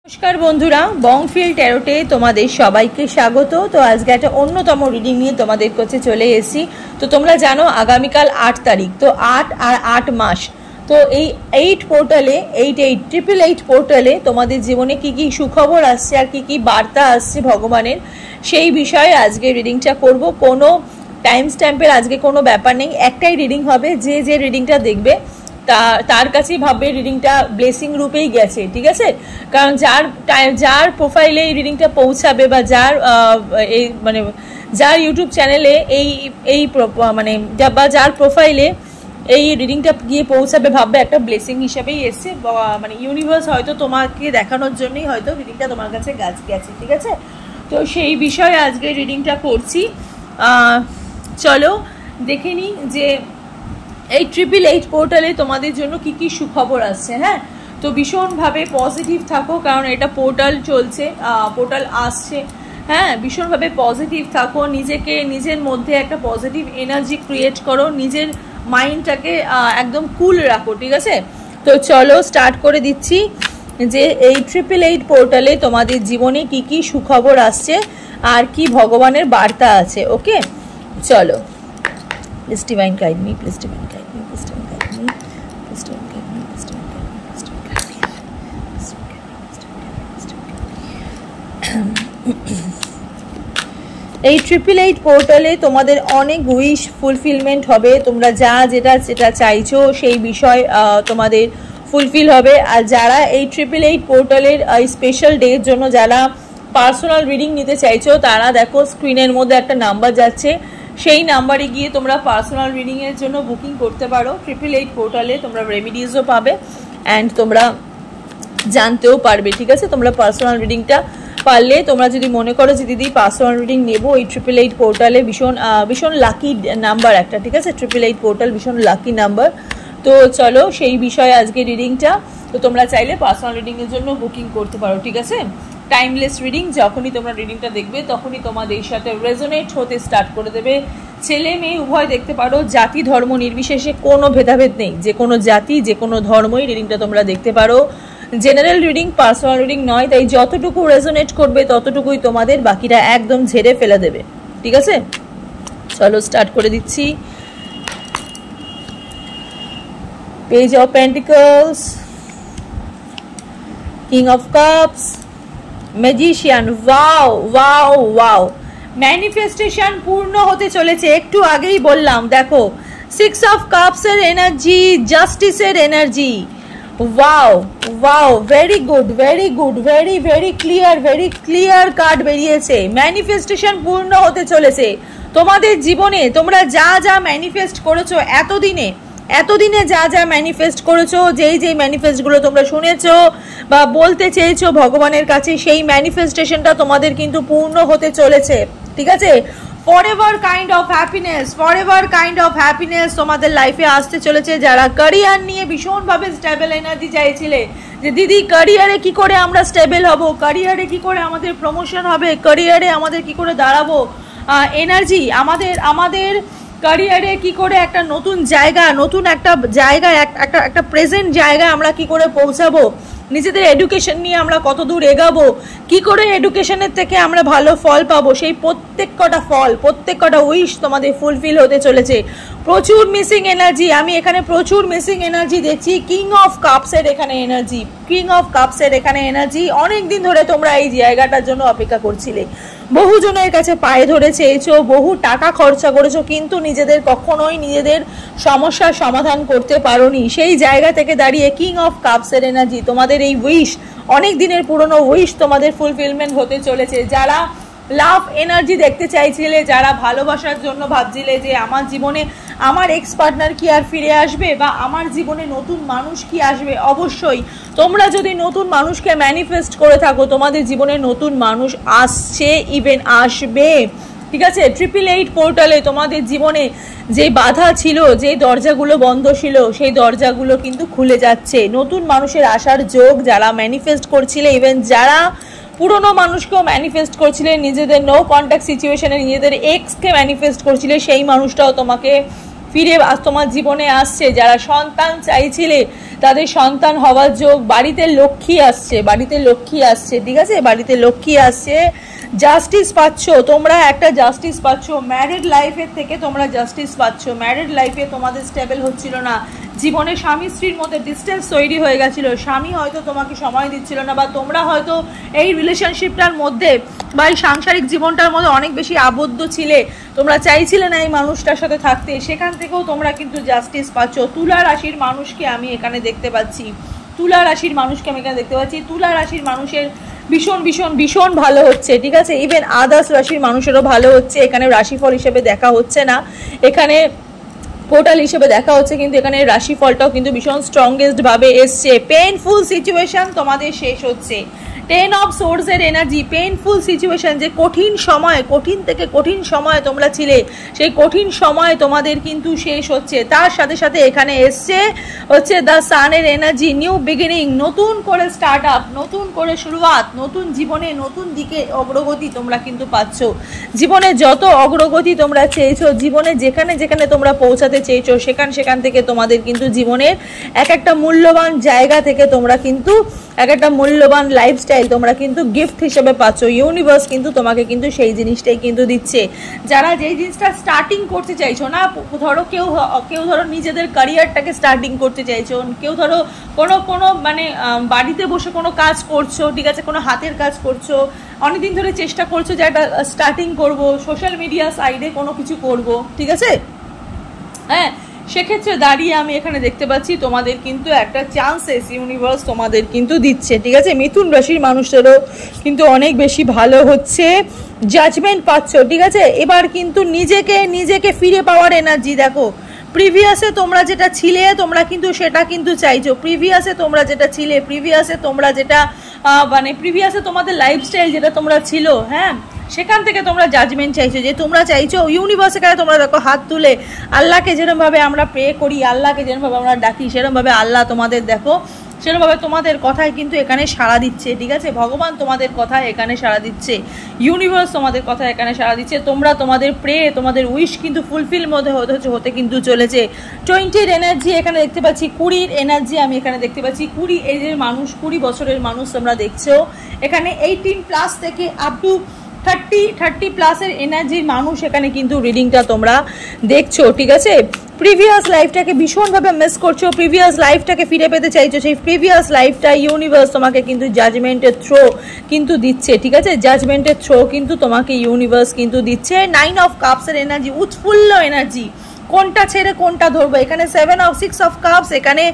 नमस्कार बंधुरा बंगफिल टैरोटे तुम्हारे सबाइके स्वागत। तो आज के एक अन्यतम रिडिंग निये तुम्हारे काছে चले एसेছি। तो তোমরা জানো আগামীকাল 8 तारीख, तो 8 और 8 मास, तो এই 8 পোর্টালে 8888 পোর্টালে তোমাদের জীবনে কি কি সুখবর আসছে আর কি কি বার্তা আসছে ভগবানের সেই বিষয়ে আজকে রিডিংটা করব। কোনো টাইম স্ট্যাম্পের আজকে কোনো ব্যাপার নেই, একটাই রিডিং হবে। যে রিডিংটা দেখবে তার কাছেই ভাববে রিডিংটা ব্লেসিং রূপেই গেছে, ঠিক আছে? কারণ যার প্রোফাইলে এই রিডিংটা পৌঁছাবে বা যার ইউটিউব চ্যানেলে এই মানে বা যার প্রোফাইলে এই রিডিংটা গিয়ে পৌঁছাবে ভাববে একটা ব্লেসিং হিসেবেই এসছে, মানে ইউনিভার্স হয়তো তোমাকে দেখানোর জন্যই হয়তো রিডিংটা তোমার কাছে গেছে, ঠিক আছে? তো সেই বিষয়ে আজকে রিডিংটা করছি। চলো দেখে নিই যে এই 8888 পোর্টালে তোমাদের জন্য কি কি সুখবর আসছে। হ্যাঁ, তো ভীষণভাবে পজিটিভ থাকো, কারণ এটা পোর্টাল চলছে, পোর্টাল আসছে। হ্যাঁ, ভীষণভাবে পজিটিভ থাকো, নিজের মধ্যে একটা পজিটিভ এনার্জি ক্রিয়েট করো, নিজের মাইন্ডটাকে একদম কুল রাখো, ঠিক আছে? তো চলো স্টার্ট করে দিচ্ছি যে এই 8888 পোর্টালে তোমাদের জীবনে কি কি সুখবর আসছে আর কি ভগবানের বার্তা আছে। ওকে, চলো। Please divine guide me, please divine guide me, please divine guide me, please divine guide me, please divine guide me, please divine guide me, please divine guide me, please divine guide me. এই 8888 পোর্টালে তোমাদের অনেক wish fulfilment হবে। তোমরা যেটা চাইছো সেই বিষয় তোমাদের ফুলফিল হবে। আর যারা এই 8888 পোর্টালের স্পেশাল ডের জন্য যারা পার্সোনাল রিডিং নিতে চাইছো তারা দেখো স্ক্রিনের মধ্যে একটা নাম্বার যাচ্ছে, সেই নাম্বারে গিয়ে তোমরা পার্সোনাল রিডিংয়ের জন্য বুকিং করতে পারো। 8888 পোর্টালে তোমরা রেমিডিজও পাবে অ্যান্ড তোমরা জানতেও পারবে, ঠিক আছে? তোমরা পার্সোনাল রিডিংটা পারলে তোমরা যদি মনে করো যে দিদি পার্সোনাল রিডিং নেবো, এই 8888 পোর্টালে ভীষণ লাকি নাম্বার একটা, ঠিক আছে? 8888 পোর্টাল ভীষণ লাকি নাম্বার। তো চলো সেই বিষয়ে আজকে রিডিংটা। তো তোমরা চাইলে পার্সোনাল রিডিংয়ের জন্য বুকিং করতে পারো, ঠিক আছে? টাইমলেস রিডিং, যখনই তোমরা রিডিংটা দেখবে তখনই তোমাদের সাথে রেজোনেট হতে স্টার্ট করে দেবে। ছেলে মেয়ে উভয় দেখতে পারো, জাতি ধর্ম নির্বিশেষে কোনো ভেদাভেদ নেই, যে কোনো জাতি যে কোনো ধর্মই রিডিংটা তোমরা দেখতে পারো। জেনারেল রিডিং, পার্সোনাল রিডিং নয়, তাই যতটুকু রেজোনেট করবে ততটুকুই তোমাদের, বাকিটা একদম ঝেড়ে ফেলে দেবে, ঠিক আছে? চলো স্টার্ট করে দিচ্ছি। Page of pentacles, king of cups, magician. Wow wow wow, manifestation পূর্ণ হতে চলেছে। একটু আগেই বললাম, দেখো 6 অফ কাপসের এনার্জি, জাস্টিসের energy. Wow wow, very good very good, very clear card বেরিয়েছে। ম্যানিফেস্টেশন পূর্ণ হতে চলেছে তোমাদের জীবনে। তোমরা যা ম্যানিফেস্ট করেছো এতদিনে যা ম্যানিফেস্ট করেছো, যেই ম্যানিফেস্টগুলো তোমরা শুনেছো বা বলতে চেয়েছো ভগবানের কাছে, সেই ম্যানিফেস্টেশনটা তোমাদের কিন্তু পূর্ণ হতে চলেছে, ঠিক আছে? ফরএভার কাইন্ড অফ হ্যাপিনেস তোমাদের লাইফে আসতে চলেছে। যারা ক্যারিয়ার নিয়ে ভীষণভাবে স্টেবল এনার্জি চাইছিলে, যে দিদি ক্যারিয়ারে কি করে আমরা স্টেবল হব, ক্যারিয়ারে কি করে আমাদের প্রমোশন হবে, ক্যারিয়ারে আমাদের কি করে দাঁড়াবো, এনার্জি আমাদের ক্যারিয়ারে কি করে একটা নতুন জায়গা একটা প্রেজেন্ট জায়গায় আমরা কি করে পৌঁছাবো, নিজেদের এডুকেশন নিয়ে আমরা কত দূর এগাবো, কি করে এডুকেশনের থেকে আমরা ভালো ফল পাবো, সেই প্রত্যেক কটা উইশ তোমাদের ফুলফিল হতে চলেছে। প্রচুর মিসিং এনার্জি, আমি এখানে প্রচুর মিসিং এনার্জি দেখছি। কিং অফ কাপসের এখানে এনার্জি। অনেক দিন ধরে তোমরা এই জায়গাটার জন্য অপেক্ষা করছিলে, বহু জনের কাছে পায়ে ধরে চেয়েছো, বহু টাকা খরচা করেছো, কিন্তু কখনোই নিজেদের সমস্যার সমাধান করতে পারোনি। সেই জায়গা থেকে দাঁড়িয়ে কিং অফ কাপসের এনার্জি, তোমাদের এই উইশ, অনেক দিনের পুরনো উইশ তোমাদের ফুলফিলমেন্ট হতে চলেছে। যারা লাভ এনার্জি দেখতে চাইছিলে, যারা ভালোবাসার জন্য ভাবছিলে যে আমার জীবনে আমার এক্স পার্টনার কি আর ফিরে আসবে, বা আমার জীবনে নতুন মানুষ কি আসবে, অবশ্যই তোমরা যদি নতুন মানুষকে ম্যানিফেস্ট করে থাকো, তোমাদের জীবনে নতুন মানুষ আসছে, ইভেন আসবে, ঠিক আছে? 8888 পোর্টালে তোমাদের জীবনে যে বাধা ছিল, যে দরজাগুলো বন্ধ ছিল, সেই দরজাগুলো কিন্তু খুলে যাচ্ছে। নতুন মানুষের আসার যোগ যারা ম্যানিফেস্ট করছিলে, ইভেন যারা পুরনো মানুষকেও ম্যানিফেস্ট করছিলে, নিজেদের নো কন্ট্যাক্ট সিচুয়েশনে নিজেদের এক্সকে ম্যানিফেস্ট করছিলে, সেই মানুষটাও তোমাকে ফিরে তোমার জীবনে আসছে। যারা সন্তান চাইছিলে তাদের সন্তান হওয়ার যোগ, বাড়িতে লক্ষ্মী আসছে, বাড়িতে লক্ষ্মী আসছে, ঠিক আছে, বাড়িতে লক্ষ্মী আসছে। জাস্টিস পাচ্ছ তোমরা, একটা জাস্টিস পাচ্ছ, ম্যারিড লাইফের থেকে তোমরা জাস্টিস পাচ্ছ। ম্যারিড লাইফে তোমাদের স্টেবল হচ্ছিল না, জীবনে স্বামী স্ত্রীর মধ্যে ডিস্টেন্স তৈরি হয়ে গেছিলো, স্বামী হয়তো তোমাকে সময় দিচ্ছিল না, বা তোমরা হয়তো এই রিলেশনশিপটার মধ্যে বা এই সাংসারিক জীবনটার মধ্যে অনেক বেশি আবদ্ধ ছিলে, তোমরা চাইছিলে না এই মানুষটার সাথে থাকতে, সেখান থেকেও তোমরা কিন্তু জাস্টিস পাচ্ছ। তুলা রাশির মানুষকে আমি এখানে দেখতে পাচ্ছি, তুলা রাশির মানুষকে আমি এখানে দেখতে পাচ্ছি। তুলা রাশির মানুষের ভীষণ ভীষণ ভীষণ ভালো হচ্ছে, ঠিক আছে, ইভেন আদার্স রাশির মানুষেরও ভালো হচ্ছে। এখানে রাশিফল হিসেবে দেখা হচ্ছে না, এখানে পোর্টাল হিসেবে দেখা হচ্ছে, কিন্তু এখানে রাশিফলটাও কিন্তু ভীষণ স্ট্রংগেস্ট ভাবে এসছে। পেইনফুল সিচুয়েশন তোমাদের শেষ হচ্ছে। 10 অফ সোর্সের এনার্জি, পেইনফুল সিচুয়েশন, যে কঠিন সময়, কঠিন থেকে কঠিন সময় তোমরা ছিলে, সেই কঠিন সময় তোমাদের কিন্তু শেষ হচ্ছে। তার সাথে সাথে এখানে এসছে হচ্ছে দ্য সানের এনার্জি, নিউ বিগিনিং, নতুন করে স্টার্ট আপ, নতুন করে শুরুয়াত, নতুন জীবনে নতুন দিকে অগ্রগতি তোমরা কিন্তু পাচ্ছ। জীবনে যত অগ্রগতি তোমরা চেয়েছো, জীবনে যেখানে যেখানে তোমরা পৌঁছাতে চেয়েছো, সেখান থেকে তোমাদের কিন্তু জীবনের এক একটা মূল্যবান জায়গা থেকে তোমরা কিন্তু এক একটা মূল্যবান লাইফস্টাইল তোমরা কিন্তু গিফট হিসেবে পাচ্ছ। ইউনিভার্স কিন্তু তোমাকে কিন্তু সেই জিনিসটাই কিন্তু দিচ্ছে। যারা যেই জিনিসটা স্টার্টিং করতে চাইছো না, ধরো কেউ ধরো নিজেদের ক্যারিয়ারটাকে স্টার্টিং করতে চাইছো, কেউ ধরো কোনো মানে বাড়িতে বসে কোনো কাজ করছো, ঠিক আছে, কোনো হাতের কাজ করছো, অনেকদিন ধরে চেষ্টা করছো যে একটা স্টার্টিং করব, সোশ্যাল মিডিয়া সাইডে কোনো কিছু করব, ঠিক আছে, হ্যাঁ, সেক্ষেত্রে দাঁড়িয়ে আমি এখানে দেখতে পাচ্ছি তোমাদের কিন্তু একটা চান্সেস ইউনিভার্স তোমাদের কিন্তু দিচ্ছে, ঠিক আছে। মিথুন রাশির মানুষদেরও কিন্তু অনেক বেশি ভালো হচ্ছে, জাজমেন্ট পাচ্ছ, ঠিক আছে। এবার কিন্তু নিজেকে ফিরে পাওয়ার এনার্জি দেখো। প্রিভিয়াসে তোমরা যেটা ছিলে তোমরা কিন্তু সেটা কিন্তু চাইছো, প্রিভিয়াসে তোমরা যেটা ছিলে, প্রিভিয়াসে তোমরা যেটা মানে প্রিভিয়াসে তোমাদের লাইফস্টাইল যেটা তোমরা ছিল, হ্যাঁ, সেখান থেকে তোমরা জাজমেন্ট চাইছো, যে তোমরা চাইছো ইউনিভার্সের কাছে তোমরা দেখো হাত তুলে আল্লাহকে যেরকমভাবে আমরা প্রে করি, আল্লাহকে যেরকমভাবে আমরা ডাকি, সেরকমভাবে আল্লাহ তোমাদের দেখো সেরকমভাবে তোমাদের কথায় কিন্তু এখানে সাড়া দিচ্ছে, ঠিক আছে। ভগবান তোমাদের কথায় এখানে সাড়া দিচ্ছে, ইউনিভার্স তোমাদের কথায় এখানে সাড়া দিচ্ছে। তোমরা তোমাদের প্রে, তোমাদের উইশ কিন্তু ফুলফিল মধ্যে হতে কিন্তু চলেছে। 20-র এনার্জি এখানে দেখতে পাচ্ছি, 20-র এনার্জি আমি এখানে দেখতে পাচ্ছি। 20 এজের মানুষ, 20 বছরের মানুষ তোমরা দেখছো এখানে, 18+ থেকে আপ টু 30 প্লাসের এনার্জির মানুষ এখানে কিন্তু রিডিংটা তোমরা দেখছো, ঠিক আছে। প্রিভিয়াস লাইফটাকে ভীষণভাবে মিস করছো, প্রিভিয়াস লাইফটাকে ফিরে পেতে চাইছো, সেই প্রিভিয়াস লাইফটা ইউনিভার্স তোমাকে কিন্তু জাজমেন্টের থ্রো কিন্তু দিচ্ছে, ঠিক আছে, জাজমেন্টের থ্রো কিন্তু তোমাকে ইউনিভার্স কিন্তু দিচ্ছে। 9 অফ কাপসের এনার্জি, উৎফুল্ল এনার্জি, কোনটা ছেড়ে কোনটা ধরবো, এখানে 6 অফ কাপস, এখানে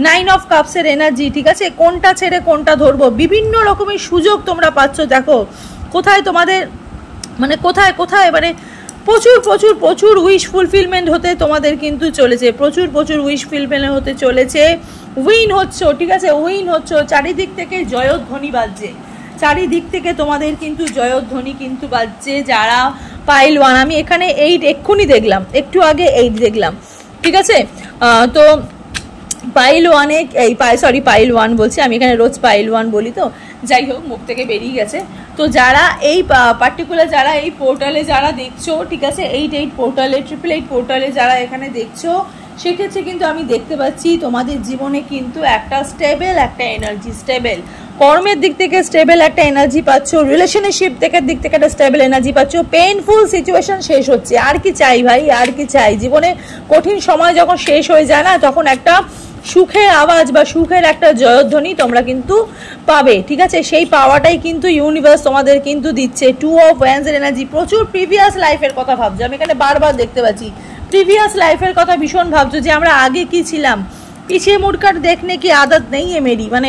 9 অফ কাপসের এনার্জি, ঠিক আছে, কোনটা ছেড়ে কোনটা ধরবো, বিভিন্ন রকমের সুযোগ তোমরা পাচ্ছ। দেখো কোথায় তোমাদের মানে কোথায় মানে প্রচুর উইশ ফুলফিলমেন্ট হতে তোমাদের কিন্তু চলেছে, প্রচুর উইশ ফুলফিলমেন্ট হতে চলেছে। উইন হচ্ছে, ঠিক আছে, উইন হচ্ছে, চারিদিক থেকে জয়ধ্বনি বাজছে, চারিদিক থেকে তোমাদের কিন্তু জয়ধ্বনি কিন্তু বাজছে। যারা পাইল 1, আমি এখানে 8 এক্ষুনি দেখলাম, একটু আগে 8 দেখলাম, ঠিক আছে। তো পাইল 1 বলছি আমি, এখানে রোজ পাইল 1 বলি, তো যাই হোক মুখ থেকে বেরিয়ে গেছে। তো যারা এই পার্টিকুলার যারা এই পোর্টালে যারা দেখছো, ঠিক আছে, 8 পোর্টালে 888 পোর্টালে যারা এখানে দেখছো, সেক্ষেত্রে কিন্তু আমি দেখতে পাচ্ছি তোমাদের জীবনে কিন্তু একটা স্টেবল একটা এনার্জি, স্টেবল কর্মের দিক থেকে স্টেবল একটা এনার্জি পাচ্ছ, রিলেশনশিপ থেকে দিক থেকে একটা স্টেবল এনার্জি পাচ্ছ। পেইনফুল সিচুয়েশন শেষ হচ্ছে, আর কি চাই ভাই, আর কি চাই জীবনে। কঠিন সময় যখন শেষ হয়ে যায় না, তখন একটা সুখের আওয়াজ বা সুখের একটা জয়ধ্বনি তোমরা কিন্তু পাবে, ঠিক আছে, সেই পাওয়াটাই কিন্তু ইউনিভার্স তোমাদের কিন্তু দিচ্ছে। 2 অফ ওয়ান্ডস এর এনার্জি, প্রচুর প্রিভিয়াস লাইফের কথা ভাবছো, আমি এখানে বারবার দেখতে পাচ্ছি প্রিভিয়াস লাইফের কথা ভীষণ ভাবছো, যে আমরা আগে কি ছিলাম, পিছিয়ে মুড়কাট দেখনে কি আদত নেই মেরি, মানে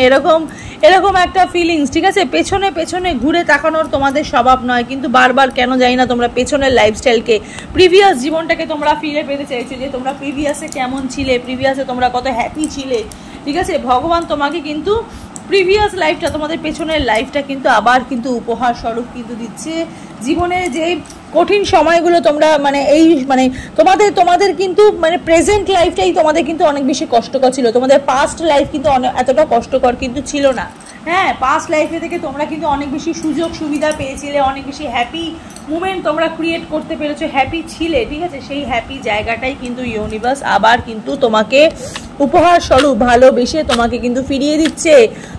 এরকম একটা ফিলিংস, ঠিক আছে। পেছনে ঘুরে তাকানোর তোমাদের স্বভাব নয়, কিন্তু বারবার কেন জানি না তোমরা পেছনের লাইফস্টাইলকে, প্রিভিয়াস জীবনটাকে তোমরা ফিরে পেতে চাইছো, যে তোমরা প্রিভিয়াসে কেমন ছিলে, প্রিভিয়াসে তোমরা কত হ্যাপি ছিলে, ঠিক আছে। ভগবান তোমাকে কিন্তু প্রিভিয়াস লাইফটা, তোমাদের পেছনের লাইফটা কিন্তু আবার কিন্তু উপহার স্বরূপ কিন্তু দিচ্ছে। জীবনে যে কঠিন সময়গুলো তোমরা মানে এই মানে তোমাদের কিন্তু মানে প্রেজেন্ট লাইফটাই তোমাদের কিন্তু অনেক বেশি কষ্টকর ছিল, তোমাদের পাস্ট লাইফ কিন্তু এতটা কষ্টকর কিন্তু ছিল না। হ্যাঁ, পাস্ট লাইফে থেকে তোমরা কিন্তু অনেক বেশি সুযোগ সুবিধা পেয়েছিলে, অনেক বেশি হ্যাপি মুমেন্ট তোমরা ক্রিয়েট করতে পেরেছো, হ্যাপি ছিলে, ঠিক আছে। সেই হ্যাপি জায়গাটাই কিন্তু ইউনিভার্স আবার কিন্তু তোমাকে উপহার স্বরূপ ভালোবেসে তোমাকে কিন্তু ফিরিয়ে দিচ্ছে।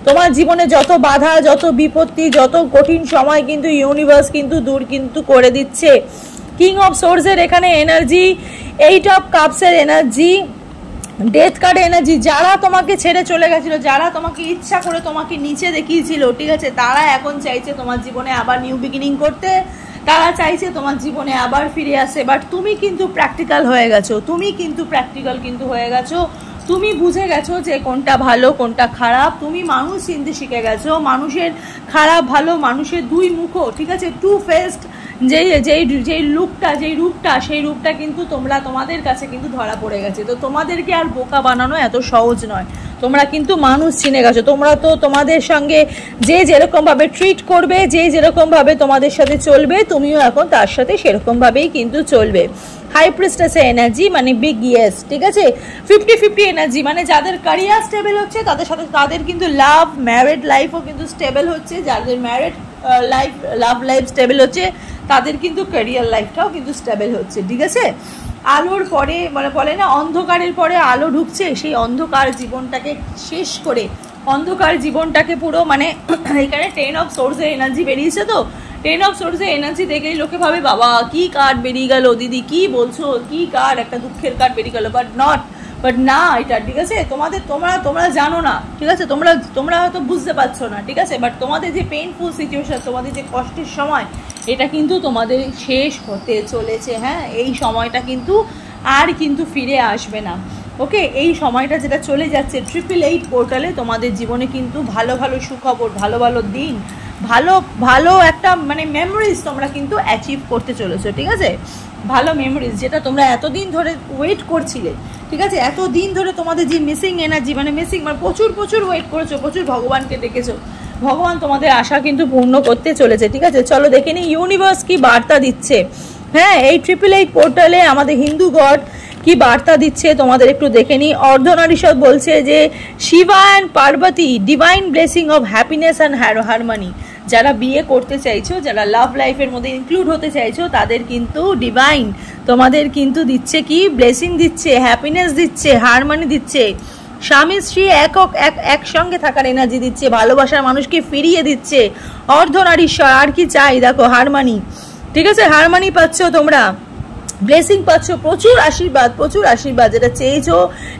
তোমার জীবনে যত বাধা, যত বিপত্তি, যত কঠিন সময় কিন্তু ইউনিভার্স কিন্তু দূর কিন্তু করে দিচ্ছে। কিং অফ সোর্সের এখানে এনার্জি, 8 অফ কাপসের এনার্জি, ডেথ কার্ড এনার্জি। যারা তোমাকে ছেড়ে চলে গেছিল, যারা তোমাকে ইচ্ছা করে তোমাকে নিচে দেখিয়েছিল, ঠিক আছে, তারা এখন চাইছে তোমার জীবনে আবার নিউ বিগিনিং করতে, তারা চাইছে তোমার জীবনে আবার ফিরে আসে। বাট তুমি কিন্তু প্র্যাকটিক্যাল হয়ে গেছো, তুমি কিন্তু প্র্যাকটিক্যাল কিন্তু হয়ে গেছো, তুমি বুঝে গেছো যে কোনটা ভালো কোনটা খারাপ, তুমি মানুষ চিনতে শিখে গেছো, মানুষের খারাপ ভালো, মানুষের দুই মুখো, ঠিক আছে, টু ফেসড যেই রূপটা সেই রূপটা কিন্তু তোমাদের কাছে কিন্তু ধরা পড়ে গেছে। তো তোমাদেরকে আর বোকা বানানো এত সহজ নয়, তোমরা কিন্তু মানুষ চিনে গেছো। তোমরা তো তোমাদের সঙ্গে যে যেরকমভাবে ট্রিট করবে, যে যেরকমভাবে তোমাদের সাথে চলবে, তুমিও এখন তার সাথে সেরকমভাবেই কিন্তু চলবে। হাই প্রিস্টেসের এনার্জি মানে বিগ ইয়েস, ঠিক আছে। 50-50 এনার্জি মানে যাদের ক্যারিয়ার স্টেবল হচ্ছে তাদের সাথে তাদের কিন্তু ম্যারিড লাইফও কিন্তু স্টেবল হচ্ছে, যাদের ম্যারিড লাভ লাইফ স্টেবল হচ্ছে তাদের কিন্তু ক্যারিয়ার লাইফটাও কিন্তু স্টেবল হচ্ছে, ঠিক আছে। আলোর পরে মানে বলে না অন্ধকারের পরে আলো ঢুকছে, সেই অন্ধকার জীবনটাকে শেষ করে অন্ধকার জীবনটাকে পুরো মানে এখানে 10 অফ সোর্সের এনার্জি বেরিয়েছে। তো 10 অফ সোর্সের এনার্জি দেখেই লোকে ভাবে বাবা কি কার্ড বেরিয়ে গেল, দিদি কি বলছো, কি কার্ড, একটা দুঃখের কার্ড বেরিয়ে গেল। বাট না এটা, ঠিক আছে, তোমরা জানো না, ঠিক আছে, তোমরা হয়তো বুঝতে পারছো না, ঠিক আছে, বাট তোমাদের যে পেইনফুল সিচুয়েশন, তোমাদের যে কষ্টের সময়, এটা কিন্তু তোমাদের শেষ হতে চলেছে। হ্যাঁ, এই সময়টা কিন্তু আর কিন্তু ফিরে আসবে না। ওকে, এই সময়টা যেটা চলে যাচ্ছে 888 পোর্টালে তোমাদের জীবনে কিন্তু ভালো ভালো সুখবর, ভালো ভালো দিন, ভালো একটা মানে মেমোরিজ তোমরা কিন্তু অ্যাচিভ করতে চলেছো, ঠিক আছে। ভালো মেমোরিজ যেটা তোমরা এতদিন ধরে ওয়েট করছিলে, ঠিক আছে, এতদিন ধরে তোমাদের যে মিসিং এনার্জি মানে প্রচুর ওয়েট করেছো, প্রচুর ভগবানকে ডেকেছো, ভগবান তোমাদের আশা কিন্তু পূর্ণ করতে চলেছে, ঠিক আছে। চলো দেখে নিই ইউনিভার্স কি বার্তা দিচ্ছে। হ্যাঁ, এই 888 পোর্টালে আমাদের হিন্দু গড কি বার্তা দিচ্ছে তোমাদের একটু দেখে নিই। অর্ধনারীশ্বর বলছে যে Shiva and Parvati divine blessing of happiness and harmony. যারা বিয়ে করতে চাইছো, যারা লাভ লাইফের মধ্যে ইনক্লুড হতে চাইছো, তাদের কিন্তু ডিভাইন তোমাদের কিন্তু দিচ্ছে কি ব্লেসিং দিচ্ছে, হ্যাপিনেস দিচ্ছে, হারমনি দিচ্ছে, স্বামী স্ত্রী একসঙ্গে থাকার এনার্জি দিচ্ছে, ভালোবাসার মানুষকে ফিরিয়ে দিচ্ছে। অর্ধনারীশ্বর আর কি চাই, দেখো হারমনি, ঠিক আছে, হারমনি পাচ্ছ তোমরা, ব্লেসিং পাচ্ছ, প্রচুর আশীর্বাদ যেটা চেয়েছো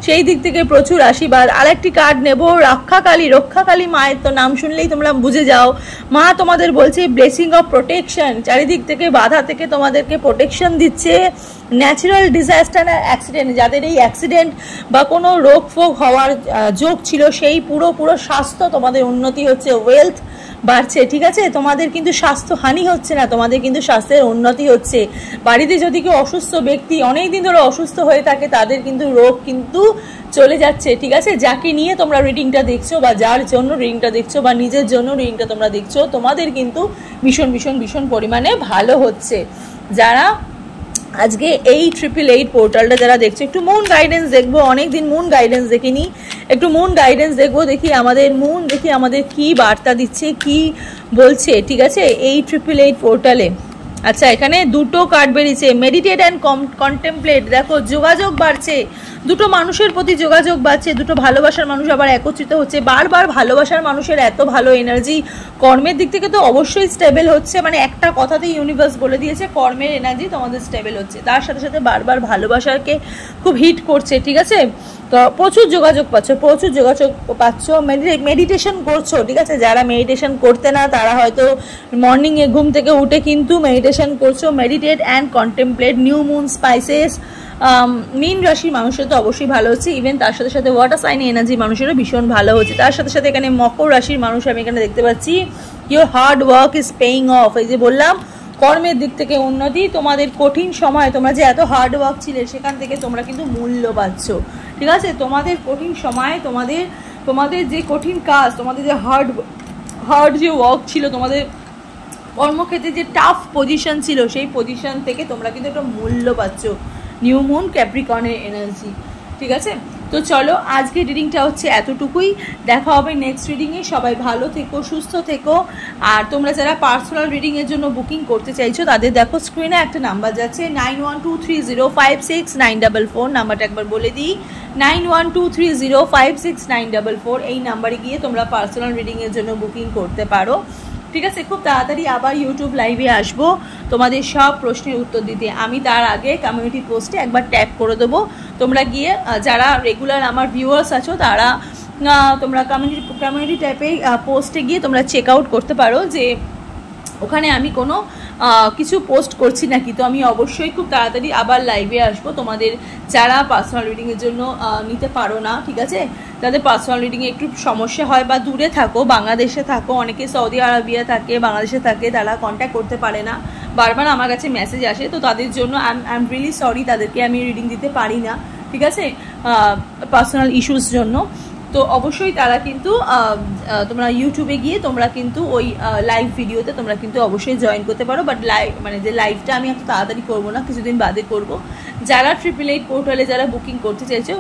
সেই দিক থেকে প্রচুর আশীর্বাদ। আরেকটি কার্ড নেব, রক্ষাকালী মায়ের তো নাম শুনলেই তোমরা বুঝে যাও, মা তোমাদের বলছে ব্লেসিং অফ প্রোটেকশন, চারিদিক থেকে বাধা থেকে তোমাদেরকে প্রোটেকশন দিচ্ছে। ন্যাচারাল ডিজাস্টার আর অ্যাক্সিডেন্ট, যাদের এই অ্যাক্সিডেন্ট বা কোনো রোগ ফোগ হওয়ার যোগ ছিল, সেই পুরো স্বাস্থ্য তোমাদের উন্নতি হচ্ছে, ওয়েলথ বাড়ছে, ঠিক আছে, তোমাদের কিন্তু স্বাস্থ্য হানি হচ্ছে না, তোমাদের কিন্তু স্বাস্থ্যের উন্নতি হচ্ছে। বাড়িতে যদি কেউ অসুস্থ ব্যক্তি অনেকদিন ধরে অসুস্থ হয়ে থাকে, তাদের কিন্তু রোগ কিন্তু চলে যাচ্ছে, ঠিক আছে। যাকে নিয়ে তোমরা রিডিংটা দেখছো বা যার জন্য রিডিংটা দেখছো বা নিজের জন্য রিডিংটা তোমরা দেখছো, তোমাদের কিন্তু ভীষণ পরিমাণে ভালো হচ্ছে। যারা আজকে এই 888 পোর্টালটা যারা দেখছো, একটু মুন গাইডেন্স দেখবো, অনেকদিন মুন গাইডেন্স দেখিনি, একটু মুন গাইডেন্স দেখবো, দেখি আমাদের কি বার্তা দিচ্ছে, কি বলছে, ঠিক আছে, এই 888 পোর্টালে। আচ্ছা, এখানে দুটো কার্ড বেরিয়েছে, মেডিটেট অ্যান্ড কন্টেমপ্লেট। দেখো যোগাযোগ বাড়ছে, দুটো মানুষের প্রতি যোগাযোগ বাড়ছে, দুটো ভালোবাসার মানুষ আবার একত্রিত হচ্ছে। বারবার ভালোবাসার মানুষের এত ভালো এনার্জি, কর্মের দিক থেকে তো অবশ্যই স্টেবল হচ্ছে, মানে একটা কথাতেই ইউনিভার্স বলে দিয়েছে কর্মের এনার্জি তোমাদের স্টেবল হচ্ছে, তার সাথে সাথে বারবার ভালোবাসাকে খুব হিট করছে, ঠিক আছে। তো প্রচুর যোগাযোগ পাচ্ছ, মেডিটেশন করছো, ঠিক আছে। যারা মেডিটেশন করতে না, তারা হয়তো মর্নিংয়ে ঘুম থেকে উঠে কিন্তু মেডিটেশন করছো। Meditate and contemplate, new moon spices. মীন রাশির মানুষের তো অবশ্যই ভালো হচ্ছে, ইভেন তার সাথে সাথে ওয়াটার সাইন এনার্জি মানুষেরও ভীষণ ভালো হচ্ছে। তার সাথে সাথে এখানে মকর রাশির মানুষ আমি এখানে দেখতে পাচ্ছি, your hard work is paying of. এই যে বললাম কর্মের দিক থেকে উন্নতি, তোমাদের কঠিন সময় তোমরা যে এত হার্ড ওয়ার্ক ছিলে সেখান থেকে তোমরা কিন্তু মূল্য পাচ্ছ, ঠিক আছে। তোমাদের কঠিন সময়, তোমাদের যে কঠিন কাজ, তোমাদের যে হার্ড যে ওয়ার্ক ছিল, তোমাদের কর্মক্ষেত্রে যে টাফ পজিশন ছিল সেই পজিশন থেকে তোমরা কিন্তু একটা মূল্য পাচ্ছ নিউ মুন ক্যাপ্রিকনের এনার্জি। ঠিক আছে, তো চলো আজকে রিডিংটা হচ্ছে এতটুকুই। দেখা হবে নেক্সট রিডিংয়ে। সবাই ভালো থেকো, সুস্থ থেকো। আর তোমরা যারা পার্সোনাল রিডিংয়ের জন্য বুকিং করতে চাইছো তাদের দেখো স্ক্রিনে একটা নাম্বার যাচ্ছে 9123056944। নাম্বারটা একবার বলে দিই, 9123056944। এই নাম্বারে গিয়ে তোমরা পার্সোনাল রিডিংয়ের জন্য বুকিং করতে পারো। ঠিক আছে, খুব তাড়াতাড়ি আবার ইউটিউব লাইভে আসবো তোমাদের সব প্রশ্নের উত্তর দিতে। আমি তার আগে কমিউনিটি পোস্টে একবার ট্যাগ করে দেবো, তোমরা গিয়ে যারা রেগুলার আমার ভিউয়ার্স আছো তারা তোমরা কমিউনিটি টাইপে পোস্টে গিয়ে তোমরা চেক আউট করতে পারো যে ওখানে আমি কোনো কিছু পোস্ট করছি নাকি। তো আমি অবশ্যই খুব তাড়াতাড়ি আবার লাইভে আসবো তোমাদের যারা পার্সোনাল রিডিংয়ের জন্য নিতে পারো না। ঠিক আছে, যাদের পার্সোনাল রিডিংয়ে একটু সমস্যা হয় বা দূরে থাকো, বাংলাদেশে থাকো, অনেকে সৌদি আরবিয়া থাকে, বাংলাদেশে থাকে, তারা কন্ট্যাক্ট করতে পারে না, বারবার আমার কাছে মেসেজ আসে। তো তাদের জন্য আই এম রিয়েলি সরি, তাদেরকে আমি রিডিং দিতে পারি না। ঠিক আছে, পার্সোনাল ইস্যুস জন্য। তো অবশ্যই তারা কিন্তু তোমরা ইউটিউবে গিয়ে তোমরা কিন্তু ওই লাইভ ভিডিওতে তোমরা কিন্তু অবশ্যই জয়েন করতে পারো। বাট লাইভ মানে যে লাইভটা আমি এত তাড়াতাড়ি করবো না, কিছুদিন বাদে করব। যারা 888 পোর্টালে যারা বুকিং করতে চাইছো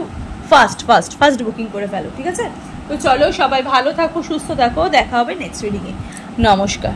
ফার্স্ট বুকিং করে ফেলো। ঠিক আছে, তো চলো সবাই ভালো থাকো, সুস্থ থাকো। দেখা হবে নেক্সট রিডিংয়ে। নমস্কার।